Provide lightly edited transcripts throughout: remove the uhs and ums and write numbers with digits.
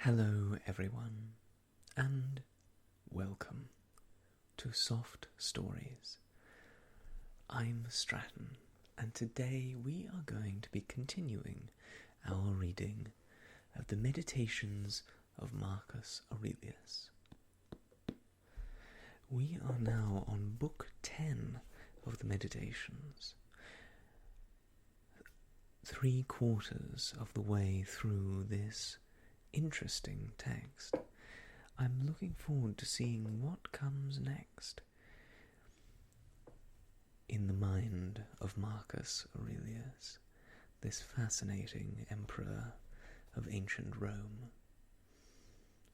Hello everyone, and welcome to Soft Stories. I'm Stratton, and today we are going to be continuing our reading of the Meditations of Marcus Aurelius. We are now on Book 10 of the Meditations, 3/4 of the way through this interesting text. I'm looking forward to seeing what comes next in the mind of Marcus Aurelius, this fascinating emperor of ancient Rome.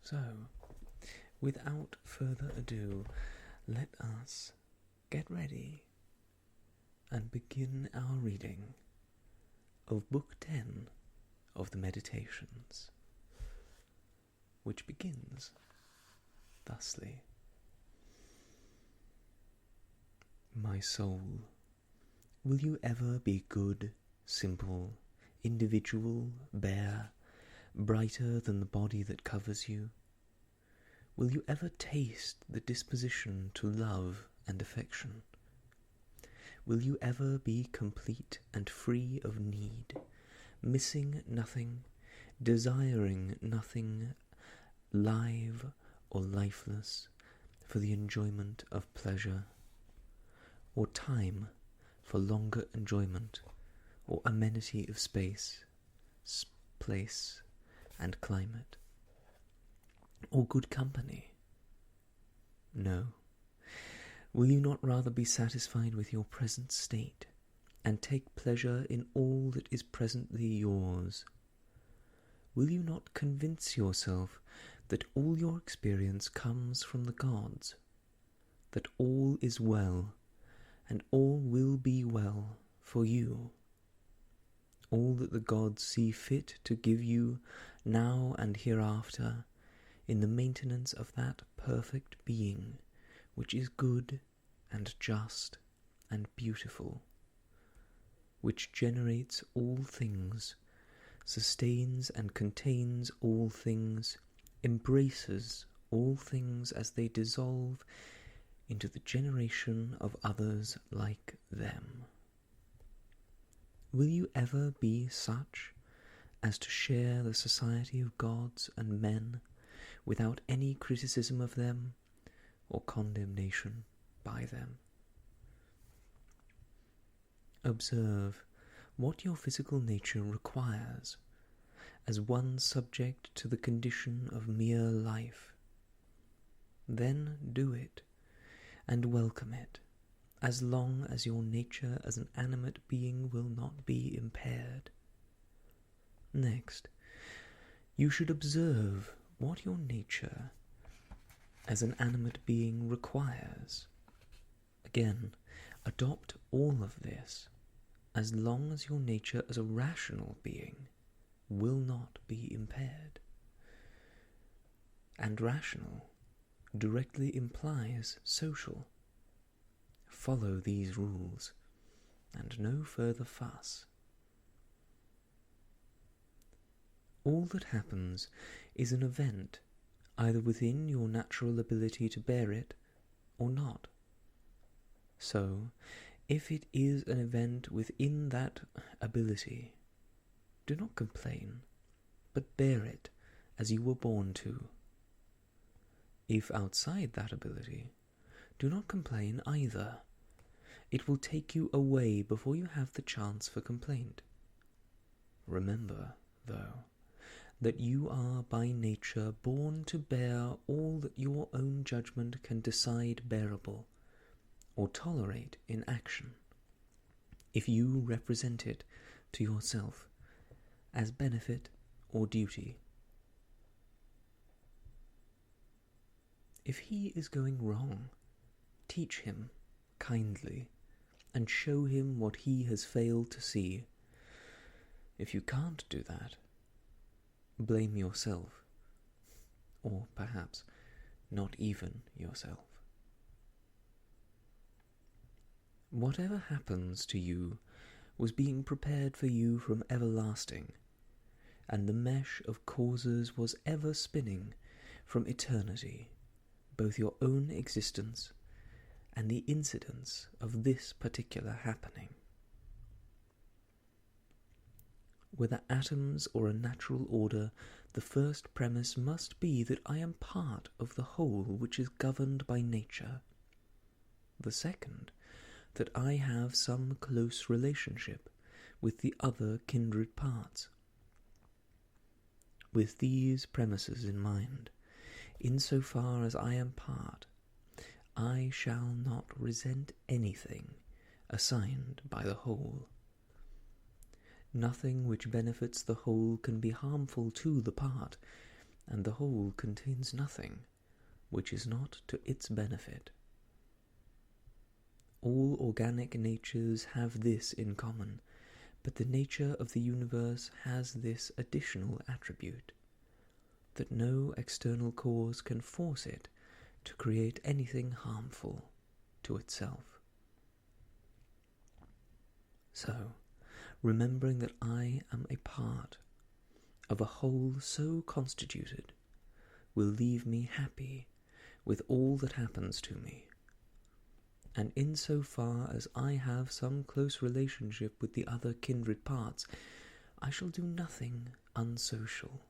So, without further ado, let us get ready and begin our reading of Book 10 of the Meditations, which begins thusly. My soul, will you ever be good, simple, individual, bare, brighter than the body that covers you? Will you ever taste the disposition to love and affection? Will you ever be complete and free of need, missing nothing, desiring nothing, live or lifeless, for the enjoyment of pleasure, or time for longer enjoyment, or amenity of space, place, and climate, or good company? No. Will you not rather be satisfied with your present state, and take pleasure in all that is presently yours? Will you not convince yourself that all your experience comes from the gods, that all is well, and all will be well for you, all that the gods see fit to give you now and hereafter in the maintenance of that perfect being which is good and just and beautiful, which generates all things, sustains and contains all things, embraces all things as they dissolve into the generation of others like them. Will you ever be such as to share the society of gods and men without any criticism of them or condemnation by them? Observe what your physical nature requires as one subject to the condition of mere life. Then do it, and welcome it, as long as your nature as an animate being will not be impaired. Next, you should observe what your nature as an animate being requires. Again, adopt all of this, as long as your nature as a rational being will not be impaired. And rational directly implies social. Follow these rules, and no further fuss. All that happens is an event, either within your natural ability to bear it, or not. So, if it is an event within that ability, do not complain, but bear it as you were born to. If outside that ability, do not complain either. It will take you away before you have the chance for complaint. Remember, though, that you are by nature born to bear all that your own judgment can decide bearable, or tolerate in action, if you represent it to yourself as benefit or duty. If he is going wrong, teach him kindly, and show him what he has failed to see. If you can't do that, blame yourself, or perhaps not even yourself. Whatever happens to you was being prepared for you from everlasting, and the mesh of causes was ever spinning from eternity, both your own existence and the incidents of this particular happening. Whether atoms or a natural order, the first premise must be that I am part of the whole which is governed by nature. The second, that I have some close relationship with the other kindred parts. With these premises in mind, insofar as I am part, I shall not resent anything assigned by the whole. Nothing which benefits the whole can be harmful to the part, and the whole contains nothing which is not to its benefit. All organic natures have this in common, but the nature of the universe has this additional attribute, that no external cause can force it to create anything harmful to itself. So, remembering that I am a part of a whole so constituted will leave me happy with all that happens to me, and in so far as I have some close relationship with the other kindred parts, I shall do nothing unsocial,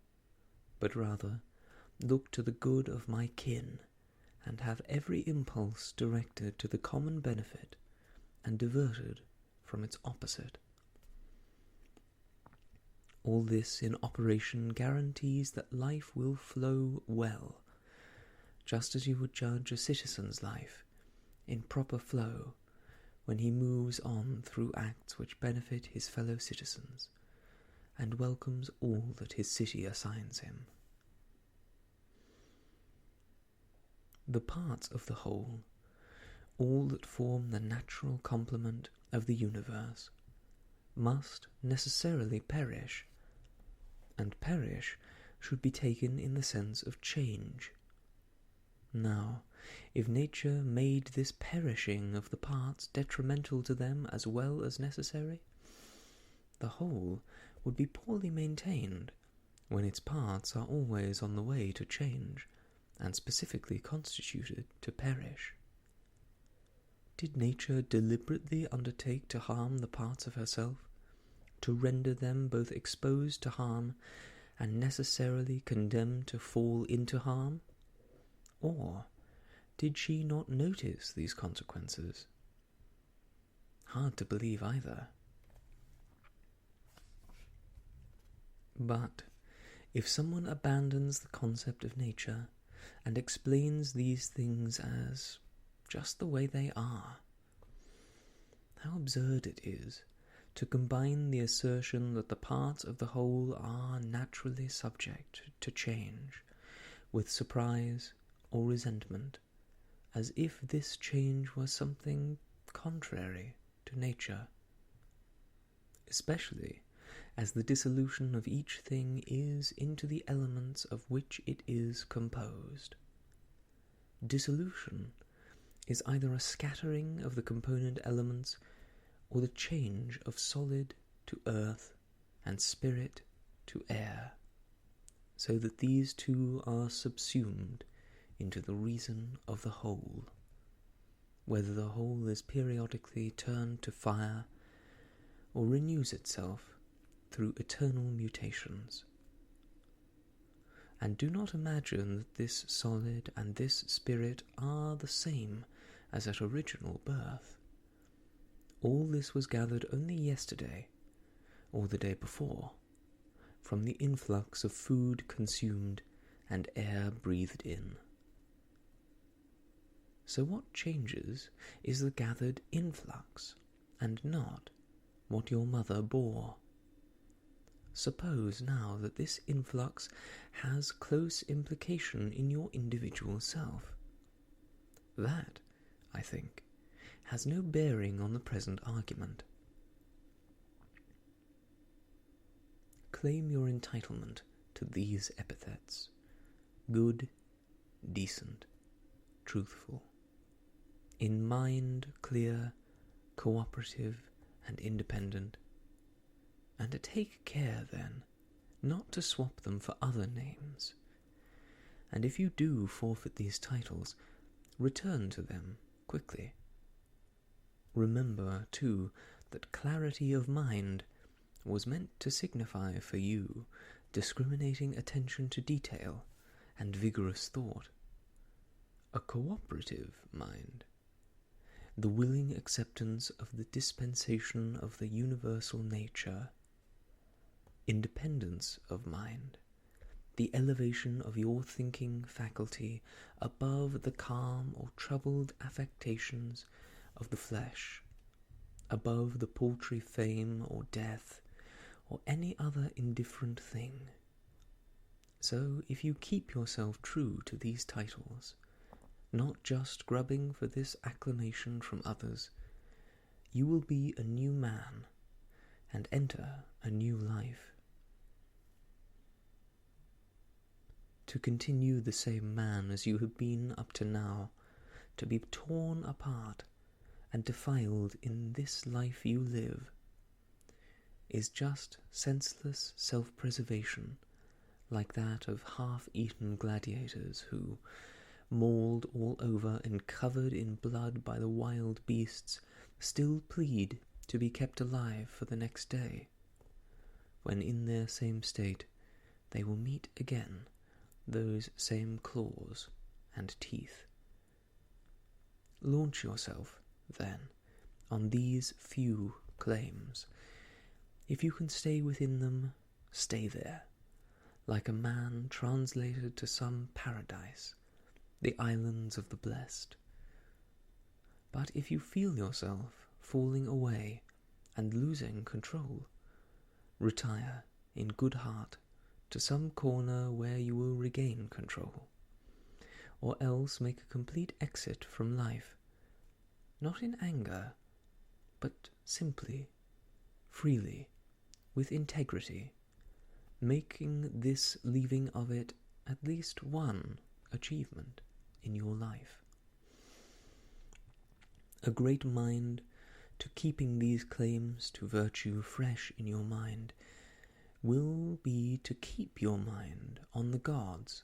but rather look to the good of my kin, and have every impulse directed to the common benefit and diverted from its opposite. All this in operation guarantees that life will flow well, just as you would judge a citizen's life in proper flow when he moves on through acts which benefit his fellow citizens, and welcomes all that his city assigns him. The parts of the whole, all that form the natural complement of the universe, must necessarily perish, and perish should be taken in the sense of change. Now, if nature made this perishing of the parts detrimental to them as well as necessary, the whole would be poorly maintained when its parts are always on the way to change, and specifically constituted to perish. Did nature deliberately undertake to harm the parts of herself, to render them both exposed to harm and necessarily condemned to fall into harm? Or did she not notice these consequences? Hard to believe either. But if someone abandons the concept of nature and explains these things as just the way they are, how absurd it is to combine the assertion that the parts of the whole are naturally subject to change with surprise or resentment, as if this change was something contrary to nature, especially as the dissolution of each thing is into the elements of which it is composed. Dissolution is either a scattering of the component elements or the change of solid to earth and spirit to air, so that these two are subsumed into the reason of the whole, whether the whole is periodically turned to fire or renews itself through eternal mutations. And do not imagine that this solid and this spirit are the same as at original birth. All this was gathered only yesterday, or the day before, from the influx of food consumed and air breathed in. So what changes is the gathered influx, and not what your mother bore. Suppose now that this influx has close implication in your individual self. That, I think, has no bearing on the present argument. Claim your entitlement to these epithets: good, decent, truthful, in mind clear, cooperative, and independent, and to take care, then, not to swap them for other names. And if you do forfeit these titles, return to them quickly. Remember, too, that clarity of mind was meant to signify for you discriminating attention to detail and vigorous thought, a cooperative mind, the willing acceptance of the dispensation of the universal nature, independence of mind, the elevation of your thinking faculty above the calm or troubled affectations of the flesh, above the paltry fame or death, or any other indifferent thing. So, if you keep yourself true to these titles, not just grubbing for this acclamation from others, you will be a new man and enter a new life. To continue the same man as you have been up to now, to be torn apart and defiled in this life you live, is just senseless self-preservation, like that of half-eaten gladiators who, mauled all over and covered in blood by the wild beasts, still plead to be kept alive for the next day, when in their same state they will meet again those same claws and teeth. Launch yourself, then, on these few claims. If you can stay within them, stay there, like a man translated to some paradise, the islands of the blessed. But if you feel yourself falling away and losing control, retire in good heart to some corner where you will regain control, or else make a complete exit from life, not in anger, but simply, freely, with integrity, making this leaving of it at least one achievement in your life. A great mind to keeping these claims to virtue fresh in your mind will be to keep your mind on the gods,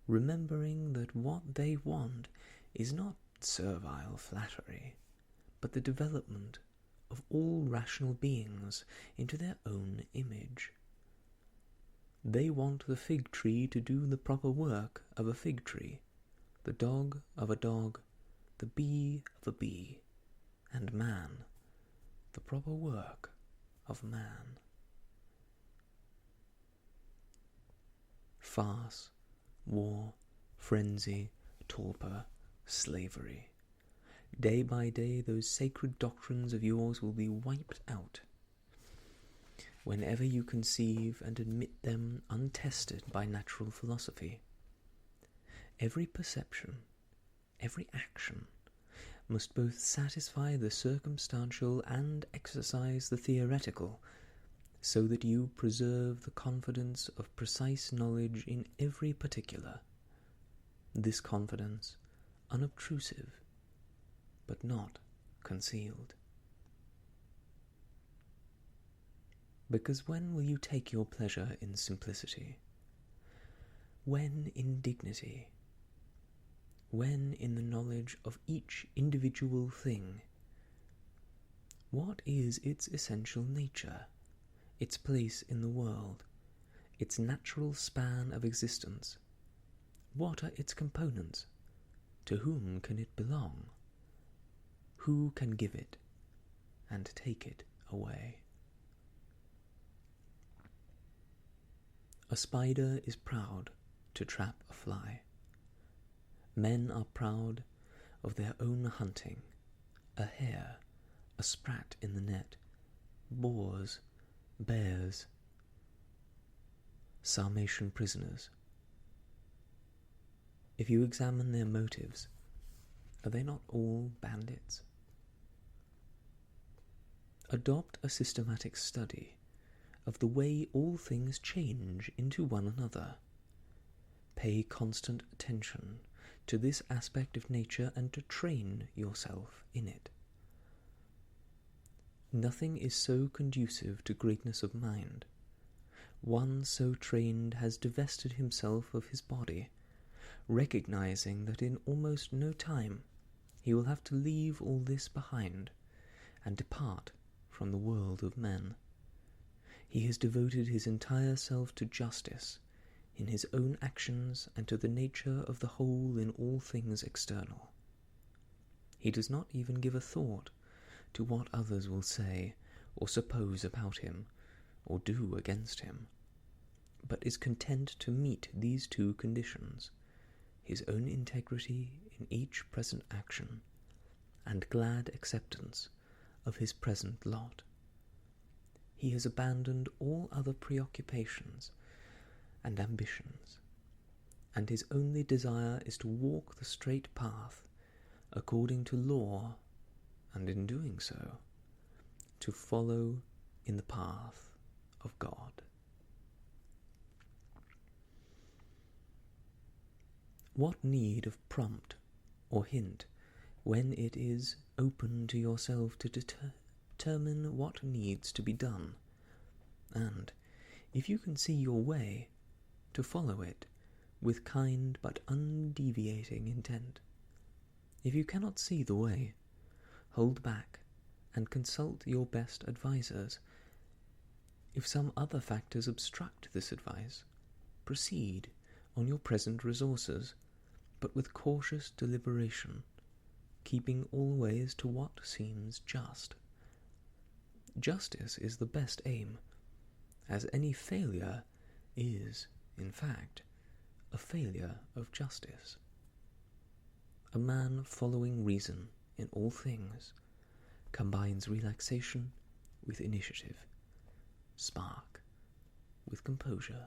remembering that what they want is not servile flattery, but the development of all rational beings into their own image. They want the fig tree to do the proper work of a fig tree, the dog of a dog, the bee of a bee, and man the proper work of man. Farce, war, frenzy, torpor, slavery. Day by day those sacred doctrines of yours will be wiped out. Whenever you conceive and admit them untested by natural philosophy, every perception, every action, must both satisfy the circumstantial and exercise the theoretical, so that you preserve the confidence of precise knowledge in every particular. This confidence, unobtrusive, but not concealed. Because when will you take your pleasure in simplicity? When in dignity? When in the knowledge of each individual thing? What is its essential nature, its place in the world, its natural span of existence? What are its components? To whom can it belong? Who can give it and take it away? A spider is proud to trap a fly. Men are proud of their own hunting. A hare, a sprat in the net, boars, bears, Sarmatian prisoners. If you examine their motives, are they not all bandits? Adopt a systematic study of the way all things change into one another. Pay constant attention to this aspect of nature and to train yourself in it. Nothing is so conducive to greatness of mind, one so trained has divested himself of his body, recognizing that in almost no time he will have to leave all this behind and depart from the world of men. He has devoted his entire self to justice in his own actions and to the nature of the whole in all things external. He does not even give a thought to what others will say or suppose about him or do against him, but is content to meet these two conditions, his own integrity in each present action, and glad acceptance of his present lot. He has abandoned all other preoccupations and ambitions, and his only desire is to walk the straight path according to law, and in doing so, to follow in the path of God. What need of prompt or hint when it is open to yourself to determine what needs to be done, and, if you can see your way, to follow it with kind but undeviating intent. If you cannot see the way, hold back and consult your best advisers. If some other factors obstruct this advice, proceed on your present resources, but with cautious deliberation, keeping always to what seems just. Justice is the best aim, as any failure is, in fact, a failure of justice. A man following reason in all things combines relaxation with initiative, spark with composure.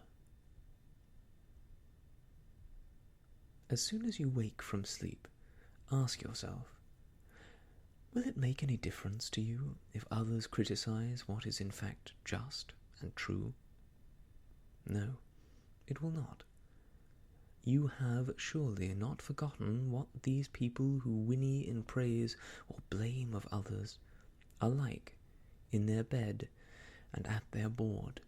As soon as you wake from sleep, ask yourself, will it make any difference to you if others criticize what is in fact just and true? No, it will not. You have surely not forgotten what these people who whinny in praise or blame of others are like in their bed and at their board,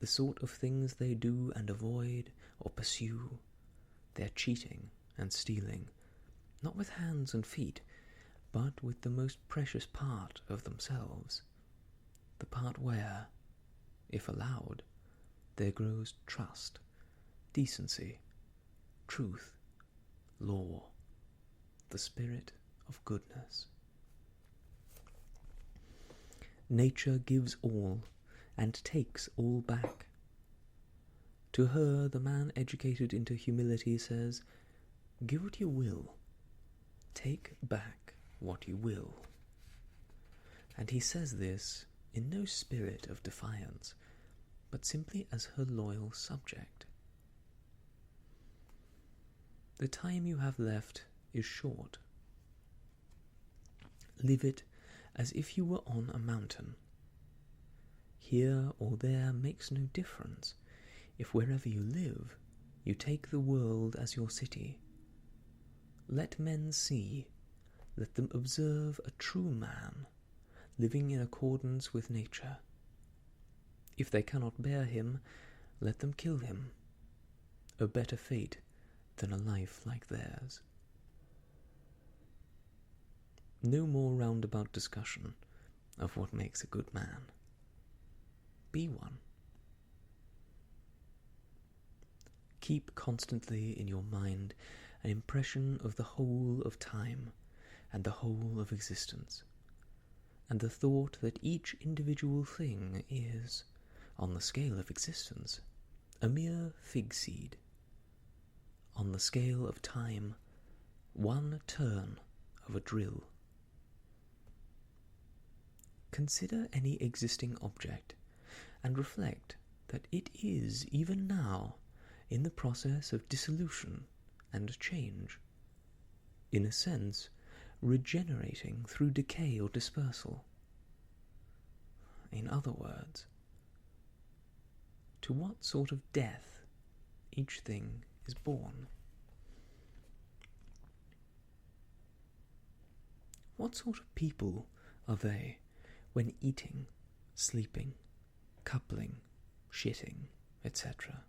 the sort of things they do and avoid or pursue, their cheating and stealing, not with hands and feet, but with the most precious part of themselves, the part where, if allowed, there grows trust, decency, truth, law, the spirit of goodness. Nature gives all and takes all back. To her, the man educated into humility says, give what you will, take back what you will. And he says this in no spirit of defiance, but simply as her loyal subject. The time you have left is short. Live it as if you were on a mountain. Here or there makes no difference, if wherever you live, you take the world as your city. Let men see, let them observe a true man, living in accordance with nature. If they cannot bear him, let them kill him. A better fate than a life like theirs. No more roundabout discussion of what makes a good man. Be one. Keep constantly in your mind an impression of the whole of time and the whole of existence, and the thought that each individual thing is, on the scale of existence, a mere fig seed. On the scale of time, one turn of a drill. Consider any existing object, and reflect that it is, even now, in the process of dissolution and change, in a sense, regenerating through decay or dispersal. In other words, to what sort of death each thing is born. What sort of people are they when eating, sleeping, coupling, shitting, etc.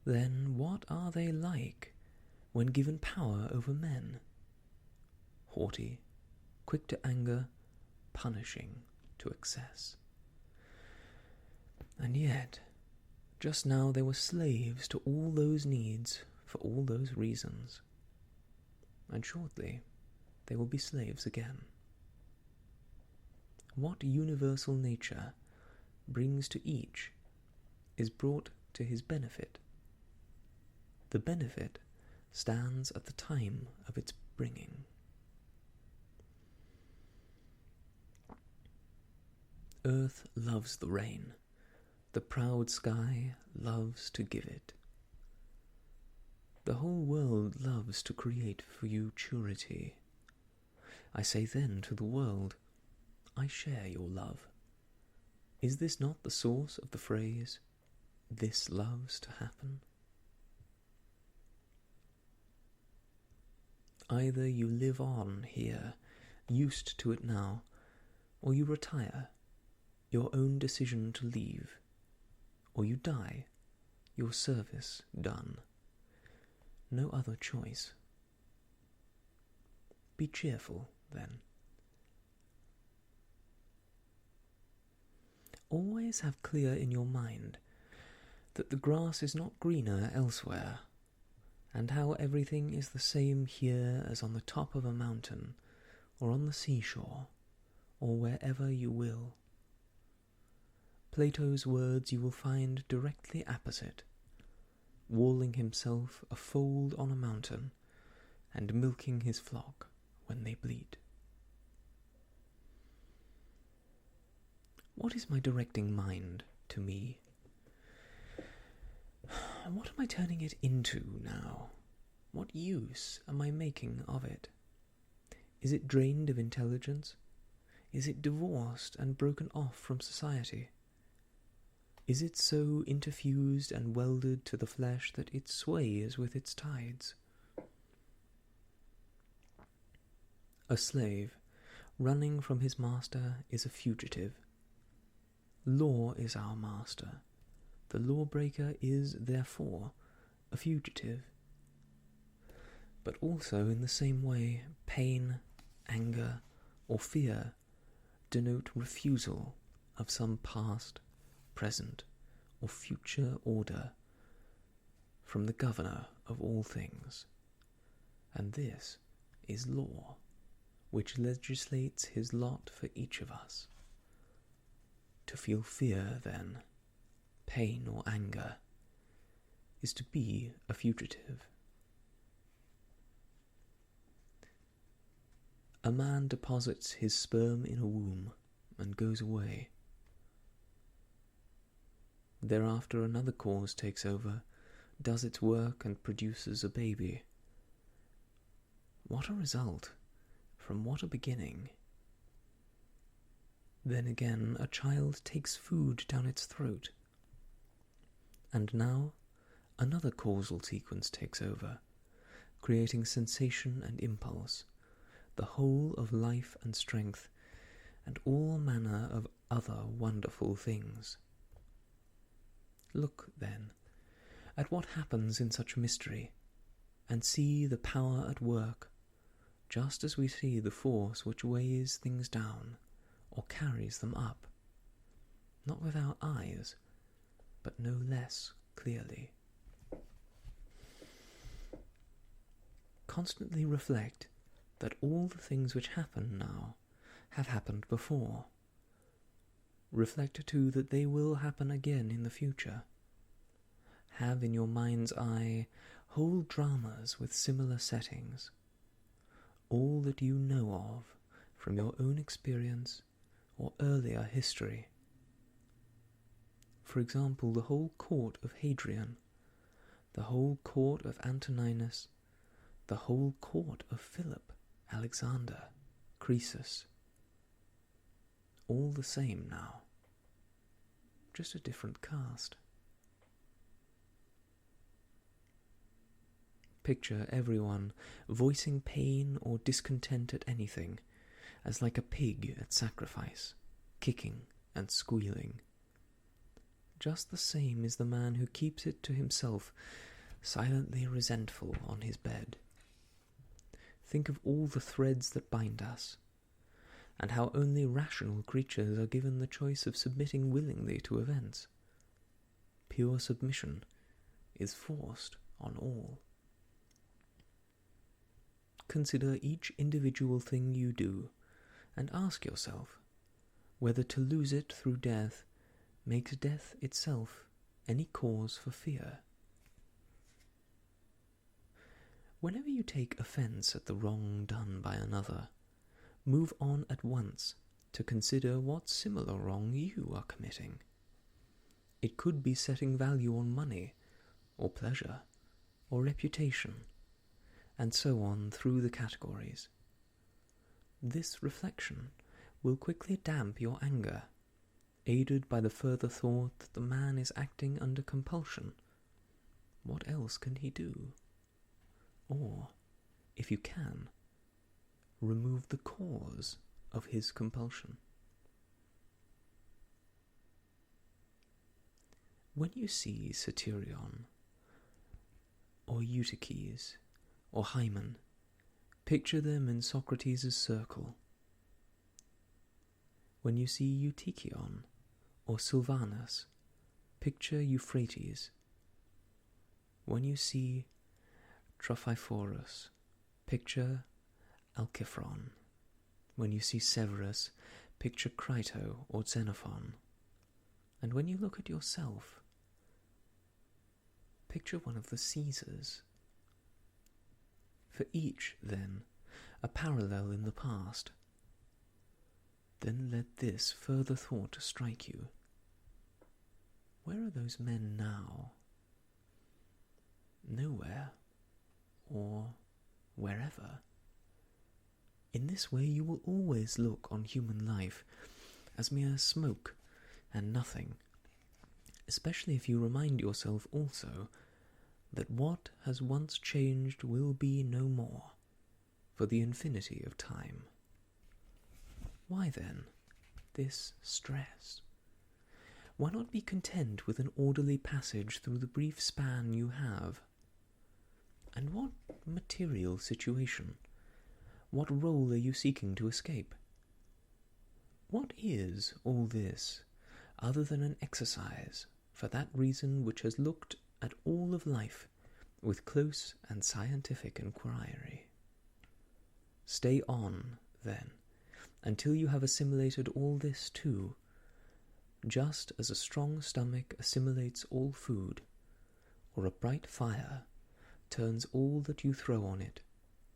Then what are they like when given power over men? Haughty, quick to anger, punishing to excess. And yet, just now they were slaves to all those needs for all those reasons. And shortly they will be slaves again. What universal nature brings to each is brought to his benefit. The benefit stands at the time of its bringing. Earth loves the rain. The proud sky loves to give it. The whole world loves to create futurity. I say then to the world, I share your love. Is this not the source of the phrase, this loves to happen? Either you live on here, used to it now, or you retire, your own decision to leave, or you die, your service done. No other choice. Be cheerful, then. Always have clear in your mind that the grass is not greener elsewhere, and how everything is the same here as on the top of a mountain, or on the seashore, or wherever you will. Plato's words you will find directly apposite, walling himself a fold on a mountain, and milking his flock when they bleat. What is my directing mind to me? What am I turning it into now? What use am I making of it? Is it drained of intelligence? Is it divorced and broken off from society? Is it so interfused and welded to the flesh that it sways with its tides? A slave, running from his master, is a fugitive. Law is our master. The lawbreaker is, therefore, a fugitive. But also, in the same way, pain, anger, or fear denote refusal of some past, present, or future order from the governor of all things. And this is law, which legislates his lot for each of us. To feel fear, then, pain or anger, is to be a fugitive. A man deposits his sperm in a womb and goes away. Thereafter another cause takes over, does its work and produces a baby. What a result! From what a beginning! Then again a child takes food down its throat. And now another causal sequence takes over, creating sensation and impulse, the whole of life and strength, and all manner of other wonderful things. Look, then, at what happens in such mystery, and see the power at work, just as we see the force which weighs things down, or carries them up, not with our eyes, but no less clearly. Constantly reflect that all the things which happen now have happened before. Reflect too that they will happen again in the future. Have in your mind's eye whole dramas with similar settings, all that you know of from your own experience or earlier history. For example, the whole court of Hadrian, the whole court of Antoninus, the whole court of Philip, Alexander, Croesus. All the same now, just a different cast. Picture everyone voicing pain or discontent at anything, as like a pig at sacrifice, kicking and squealing. just the same is the man who keeps it to himself, silently resentful on his bed. Think of all the threads that bind us, and how only rational creatures are given the choice of submitting willingly to events. Pure submission is forced on all. Consider each individual thing you do, and ask yourself whether to lose it through death makes death itself any cause for fear. Whenever you take offence at the wrong done by another, move on at once to consider what similar wrong you are committing. It could be setting value on money, or pleasure, or reputation, and so on through the categories. This reflection will quickly damp your anger, aided by the further thought that the man is acting under compulsion. What else can he do? Or, if you can, remove the cause of his compulsion. When you see Satyrion, or Eutyches, or Hymen, picture them in Socrates' circle. When you see Eutychion, or Sylvanus, picture Euphrates. When you see Trophiphorus, picture Alciphron. When you see Severus, picture Crito or Xenophon. And when you look at yourself, picture one of the Caesars. For each, then, a parallel in the past. Then let this further thought strike you. Where are those men now? Nowhere, or wherever. In this way you will always look on human life as mere smoke and nothing, especially if you remind yourself also that what has once changed will be no more for the infinity of time. Why then this stress? Why not be content with an orderly passage through the brief span you have? And what material situation, what role are you seeking to escape? What is all this other than an exercise for that reason which has looked at all of life with close and scientific inquiry? Stay on, then, until you have assimilated all this too, just as a strong stomach assimilates all food, or a bright fire turns all that you throw on it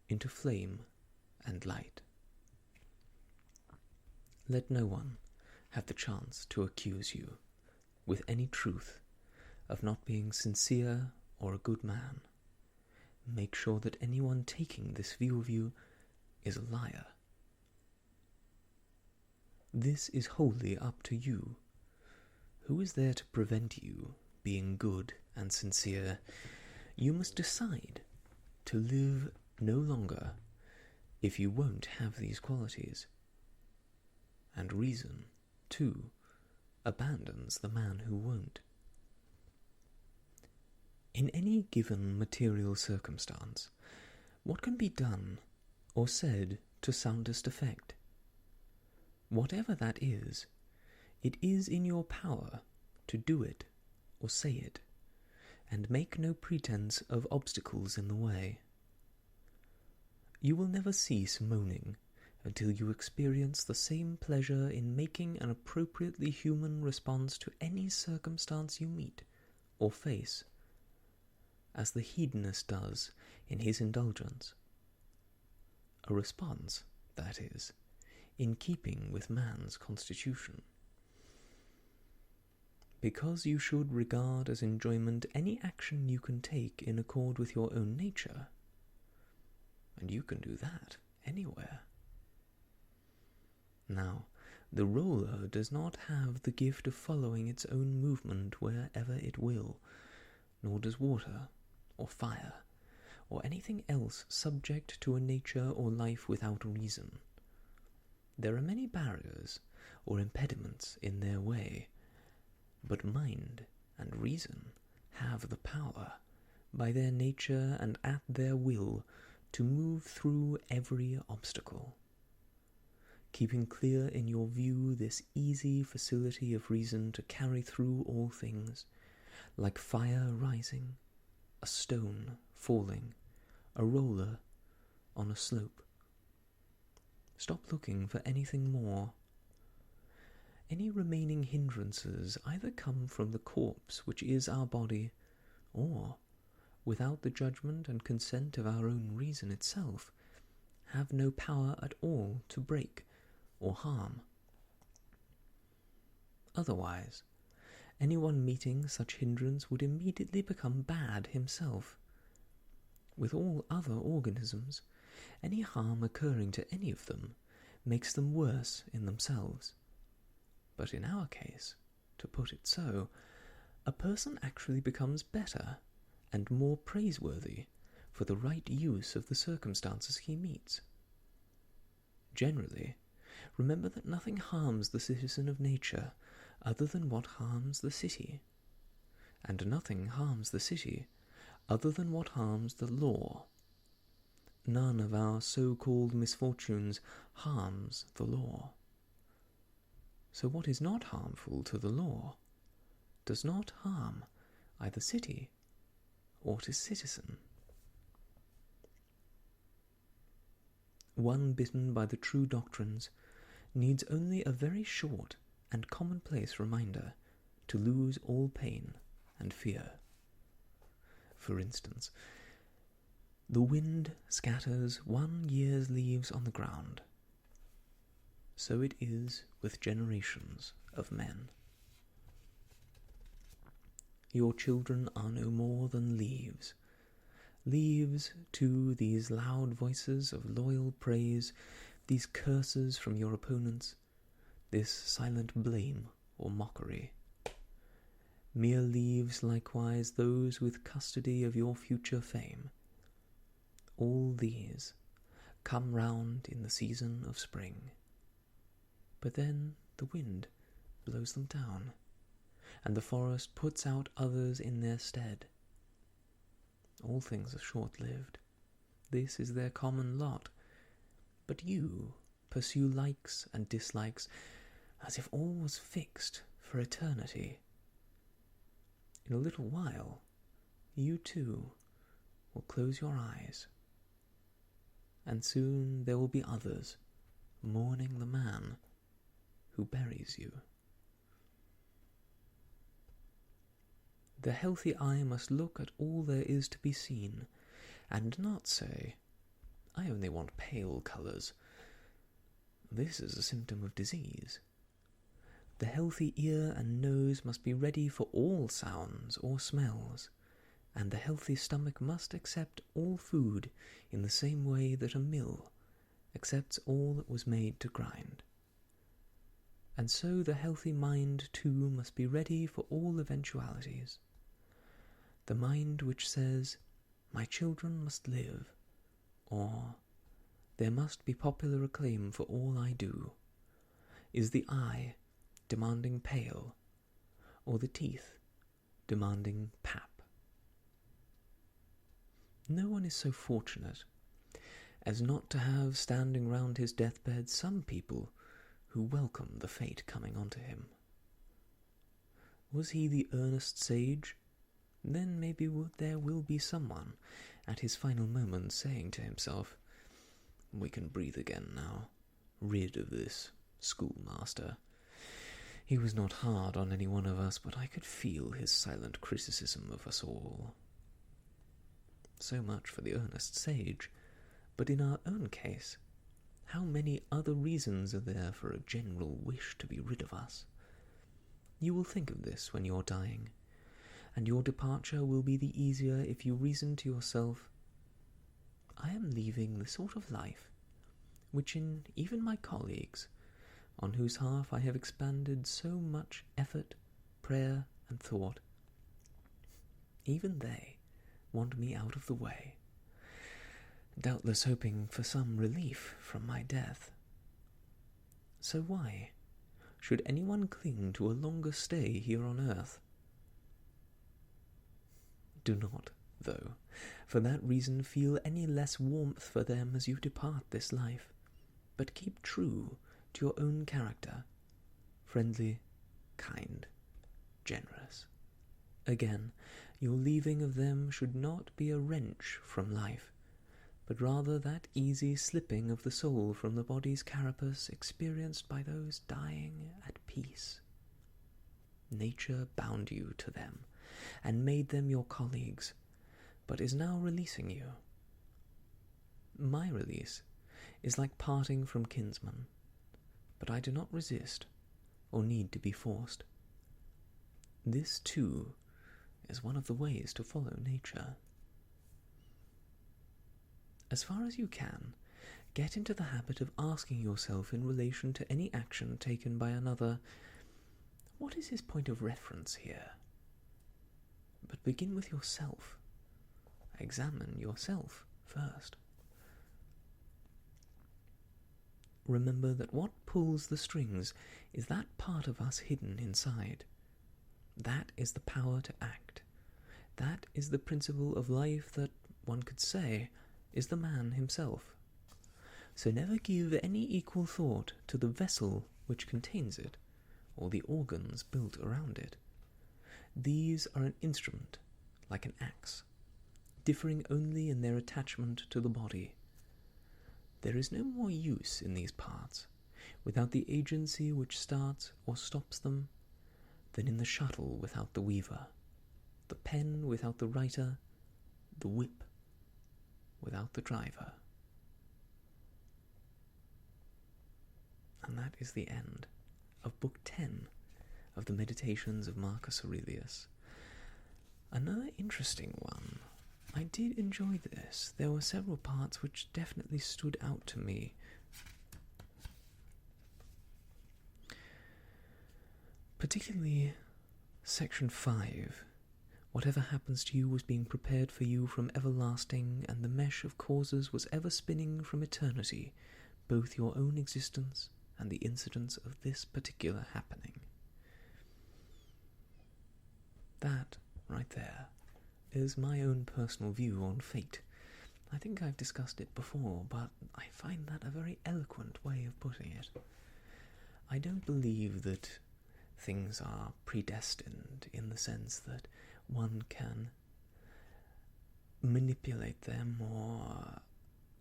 into flame and light. Let no one have the chance to accuse you, with any truth, of not being sincere or a good man. Make sure that anyone taking this view of you is a liar. This is wholly up to you. Who is there to prevent you being good and sincere? You must decide to live no longer if you won't have these qualities. And reason, too, abandons the man who won't. In any given material circumstance, what can be done or said to soundest effect? Whatever that is, it is in your power to do it or say it, and make no pretense of obstacles in the way. You will never cease moaning until you experience the same pleasure in making an appropriately human response to any circumstance you meet or face, as the hedonist does in his indulgence. A response, that is, in keeping with man's constitution. Because you should regard as enjoyment any action you can take in accord with your own nature, and you can do that anywhere. Now, the roller does not have the gift of following its own movement wherever it will, nor does water, or fire, or anything else subject to a nature or life without reason. There are many barriers or impediments in their way, But mind and reason have the power, by their nature and at their will, to move through every obstacle. Keeping clear in your view this easy facility of reason to carry through all things, like fire rising, a stone falling, a roller on a slope. Stop looking for anything more. Any remaining hindrances either come from the corpse which is our body, or, without the judgment and consent of our own reason itself, have no power at all to break or harm. Otherwise, anyone meeting such hindrance would immediately become bad himself. With all other organisms, any harm occurring to any of them makes them worse in themselves. But in our case, to put it so, a person actually becomes better and more praiseworthy for the right use of the circumstances he meets. Generally, remember that nothing harms the citizen of nature other than what harms the city, and nothing harms the city other than what harms the law. None of our so-called misfortunes harms the law. So what is not harmful to the law does not harm either city or its citizen. One bitten by the true doctrines needs only a very short and commonplace reminder to lose all pain and fear. For instance, the wind scatters 1 year's leaves on the ground. So it is with generations of men. Your children are no more than leaves. Leaves to these loud voices of loyal praise, these curses from your opponents, this silent blame or mockery. Mere leaves likewise those with custody of your future fame. All these come round in the season of spring. But then the wind blows them down, and the forest puts out others in their stead. All things are short-lived. This is their common lot. But you pursue likes and dislikes as if all was fixed for eternity. In a little while, you too will close your eyes, and soon there will be others mourning the man who buries you. The healthy eye must look at all there is to be seen, and not say, I only want pale colours. This is a symptom of disease. The healthy ear and nose must be ready for all sounds or smells, and the healthy stomach must accept all food in the same way that a mill accepts all that was made to grind. And so the healthy mind too must be ready for all eventualities. The mind which says, my children must live, or there must be popular acclaim for all I do, is the eye demanding pale, or the teeth demanding pap. No one is so fortunate as not to have standing round his deathbed some people who welcome the fate coming onto him. Was he the earnest sage? Then maybe there will be someone at his final moments saying to himself, we can breathe again now, rid of this schoolmaster. He was not hard on any one of us, but I could feel his silent criticism of us all. So much for the earnest sage, but in our own case, how many other reasons are there for a general wish to be rid of us? You will think of this when you're dying, and your departure will be the easier if you reason to yourself, I am leaving the sort of life which in even my colleagues, on whose half I have expended so much effort, prayer, and thought, even they want me out of the way, doubtless hoping for some relief from my death. So why should anyone cling to a longer stay here on earth. Do not, though, for that reason feel any less warmth for them as you depart this life, but keep true to your own character, friendly, kind, generous. Again, your leaving of them should not be a wrench from life, but rather that easy slipping of the soul from the body's carapace experienced by those dying at peace. Nature bound you to them, and made them your colleagues, but is now releasing you. My release is like parting from kinsmen, but I do not resist or need to be forced. This, too, is one of the ways to follow nature. As far as you can, get into the habit of asking yourself in relation to any action taken by another, what is his point of reference here? But begin with yourself. Examine yourself first. Remember that what pulls the strings is that part of us hidden inside. That is the power to act. That is the principle of life that, one could say, is the man himself. So never give any equal thought to the vessel which contains it, or the organs built around it. These are an instrument, like an axe, differing only in their attachment to the body. There is no more use in these parts, without the agency which starts or stops them, than in the shuttle without the weaver, the pen without the writer, the whip without the driver. And that is the end of Book 10 of the Meditations of Marcus Aurelius. Another interesting one. I did enjoy this. There were several parts which definitely stood out to me. Particularly Section 5. Whatever happens to you was being prepared for you from everlasting, and the mesh of causes was ever spinning from eternity, both your own existence and the incidents of this particular happening. That, right there, is my own personal view on fate. I think I've discussed it before, but I find that a very eloquent way of putting it. I don't believe that things are predestined in the sense that one can manipulate them or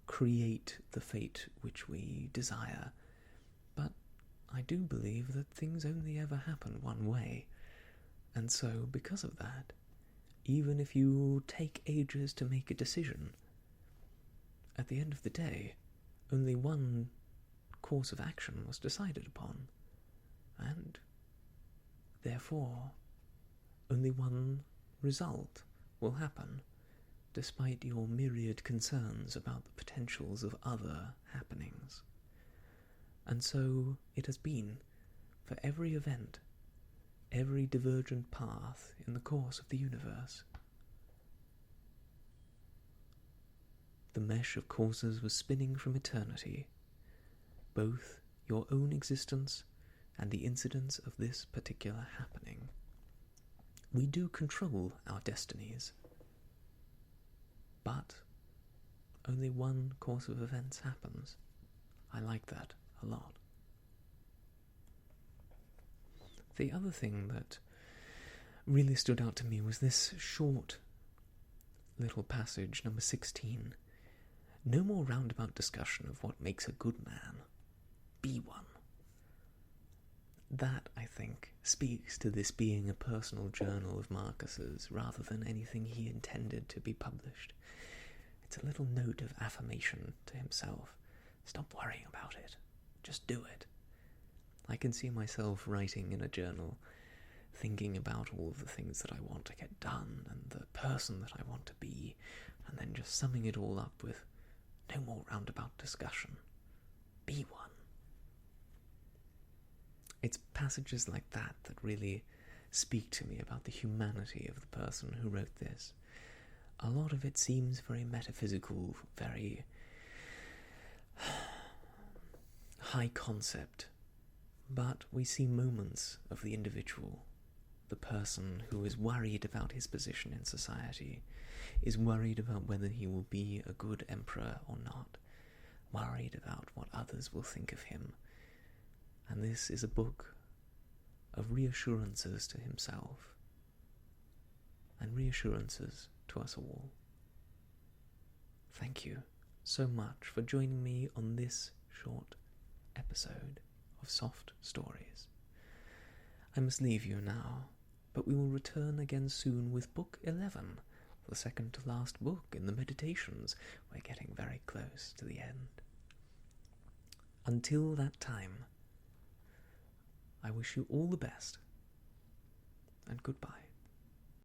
create the fate which we desire, but I do believe that things only ever happen one way, and so because of that, even if you take ages to make a decision, at the end of the day, only one course of action was decided upon, and therefore only one result will happen, despite your myriad concerns about the potentials of other happenings. And so it has been for every event, every divergent path in the course of the universe. The mesh of causes was spinning from eternity, both your own existence and the incidents of this particular happening. We do control our destinies, but only one course of events happens. I like that a lot. The other thing that really stood out to me was this short little passage, number 16. No more roundabout discussion of what makes a good man. Be one. That, I think, speaks to this being a personal journal of Marcus's rather than anything he intended to be published. It's a little note of affirmation to himself. Stop worrying about it. Just do it. I can see myself writing in a journal, thinking about all of the things that I want to get done and the person that I want to be, and then just summing it all up with no more roundabout discussion. Be one. It's passages like that that really speak to me about the humanity of the person who wrote this. A lot of it seems very metaphysical, very high concept, But we see moments of the individual, the person who is worried about his position in society, is worried about whether he will be a good emperor or not, worried about what others will think of him. And this is a book of reassurances to himself and reassurances to us all. Thank you so much for joining me on this short episode of Soft Stories. I must leave you now, but we will return again soon with Book 11, the second to last book in the Meditations. We're getting very close to the end. Until that time, I wish you all the best, and goodbye.